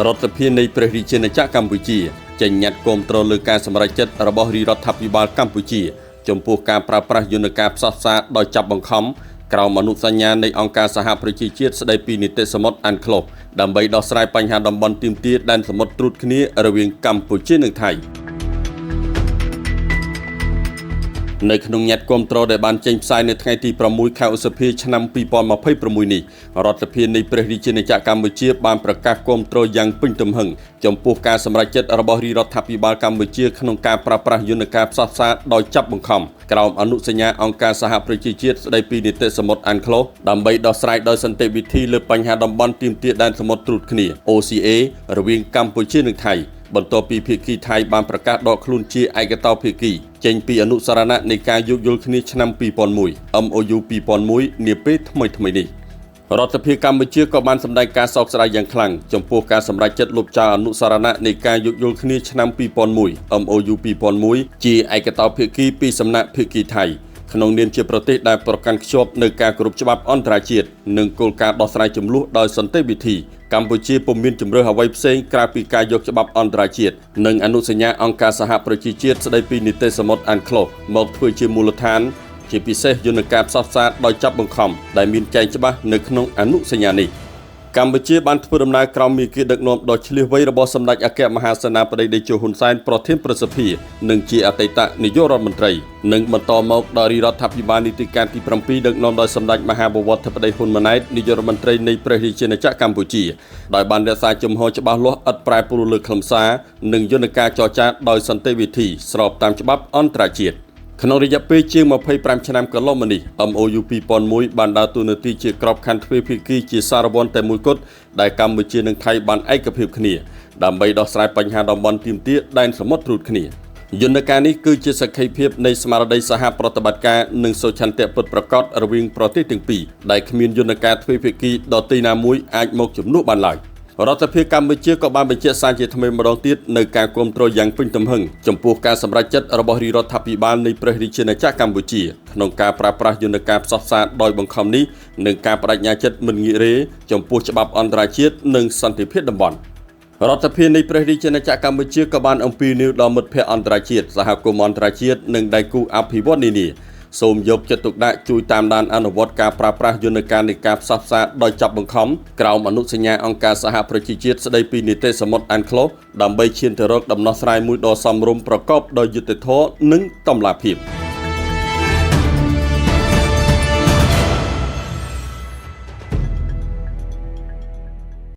រដ្ឋាភិបាលនៃព្រះរាជាណាចក្រកម្ពុជាចេញញត្តិគាំទ្រលើការសម្រេចចិត្តរបស់រាជរដ្ឋាភិបាលកម្ពុជាចំពោះការប្រើប្រាស់យន្តការផ្សះផ្សាដោយចាប់បង្ខំក្រោមអនុសញ្ញានៃអង្គការសហប្រជាជាតិស្តីពីនីតិសមុទ្រ UNCLOS ដើម្បីដោះស្រាយបញ្ហាតំបន់ទាមទារដែនសមុទ្រត្រួតគ្នារវាងកម្ពុជានិងថៃនៅក្នុងញត្តិគាំទ្រដែលបានចេញផ្សាយនៅថ្ងៃទី6 ខែឧសភាឆ្នាំ2026នេះរដ្ឋាភិបាលនៃព្រះរាជាណាចក្រកម្ពុជាបានប្រកាសគាំទ្រយ៉ាងពេញទំហឹងចំពោះការសម្រេចចិត្តរបស់រាជរដ្ឋាភិបាលកម្ពុជាក្នុងការប្រើប្រាស់យន្តការផ្សះផ្សាដោយចាប់បង្ខំក្រោមអនុសញ្ញាអង្គការសហប្រជាជាតិស្តីពីនីតិសមុទ្រ UNCLOS ដើម្បីដោះស្រាយដោយសន្តិវិធីលើបញ្ហាតំបន់ទាមទារដែនសមុទ្រត្រួតគ្នា OCA រវាងកម្ពុជានិងថៃបន្ទាប់ពីភាគីថៃបានប្រកាសដកខ្លួនជាឯកតោភាគីចេញពីអនុសារណៈនៃការយោគយល់គ្នាឆ្នាំ2001 MOU 2001នាពេលថ្មីនេះរដ្ឋាភិបាលកម្ពុជាក៏បានសម្ដែងការសោកស្ដាយយ៉ាងខ្លាំងចំពោះការសម្រេចចិត្តលុបចោលអនុសារណៈនៃការយោគយល់គ្នាឆ្នាំ2001 MOU 2001ជាឯកតោភាគីពីសំណាក់ភាគីថៃក្នុងនាមជាប្រទេសដែលប្រកាន់ខ្ជាប់នូវការគោរពច្បាប់អន្តរជាតិនិងគោលការណ៍ដោះស្រាយជម្លោះដោយសន្តិវិធីកម្ពុជាពុំមានជំរឿនអ្វីផ្សេងក្រៅពីការយកច្បាប់អន្តរជាតិនិងអនុសញ្ញាអង្គការសហប្រជាជាតិស្តីពីនីតិសមុទ្រ UNCLOS មកធ្វើជាមូលដ្ឋានជាពិសេសយន្តការផ្សះផ្សាដោយចាប់បង្ខំដែលមានចែងច្បាស់នៅក្នុងអនុសញ្ញានេះកម្ពុជាបានធ្វើដំណើរក្រោមមាគ៌ាដឹកនាំដ៏ឈ្លាសវៃរបស់សម្ដេចអគ្គមហាសេនាបតីតេជោហ៊ុនសែនប្រធានប្រសិទ្ធិនិងជាអតីតនាយករដ្ឋមន្ត្រីនិងបន្តមកដល់រាជរដ្ឋាភិបាលនីតិកាលទី7ដឹកនាំដោយសម្ដេចមហាបវរធិបតីហ៊ុនម៉ាណែតនាយករដ្ឋមន្ត្រីនៃព្រះរាជាណាចក្រកម្ពុជាដោយបានរក្សាជំហរច្បាស់លាស់ឥតប្រែប្រួលលើខ្លឹមសារនិងយន្តការចរចាដោយសន្តិវិធីស្របតាមច្បាប់អន្តរជាតិក្នុងរយៈពេលជាង25ឆ្នាំកន្លងមកនេះ MOU 2001បានដើរតួនាទីជាក្របខ័ណ្ឌទ្វេភាគីជាសារវ័នតែមួយគត់ដែលកម្ពុជានិងថៃបានឯកភាពគ្នាដើម្បីដោះស្រាយបញ្ហាតំបន់ទាមទារដែនសមុទ្រត្រួតគ្នាយន្តការនេះគឺជាសក្ខីភាពនៃស្មារតីសហប្រតិបត្តិការនិងសុឆន្ទៈពិតប្រាកដរវាងប្រទេសទាំងពីរដែលគ្មានយន្តការទ្វេភាគីដទៃណាមួយអាចមកជំនួសបានឡើយរដ្ឋាភិបាលកម្ពុជាក៏បានបញ្ជាក់សារជាថ្មីម្ដងទៀតនៅការគាំទ្រយ៉ាងពេញទំហឹងចំពោះការសម្រេចចិត្តរបស់រាជរដ្ឋាភិបាលនៃព្រះរាជាណាចក្រកម្ពុជាក្នុងការប្រើប្រាស់យន្តការផ្សះផ្សាដោយបង្ខំនេះនិងការបដិញ្ញាចិត្តមិនងាករេចំពោះច្បាប់អន្តរជាតិនិងសន្តិភាពតំបន់រដ្ឋាភិបាលនៃព្រះរាជាណាចក្រកម្ពុជាក៏បានអំពាវនាវដល់មិត្តភ័ក្តិអន្តរជាតិសហគមន៍អន្តរជាតិនិងដៃគូអភិវឌ្ឍន៍នានាសូមយកចិត្តទុកដាក់ជួយតាមដានអនុវត្តការប្រើប្រាស់យន្តការនៃការផ្សះផ្សាដោយចាប់បង្ខំក្រោមអនុសញ្ញាអង្គការសហប្រជាជាតិស្តីពីនីតិសមុទ្រ UNCLOS ដើម្បីឈានទៅរកដំណោះស្រាយមួយដ៏សមរម្យប្រកបដោយយុត្តិធម៌និងតម្លាភាព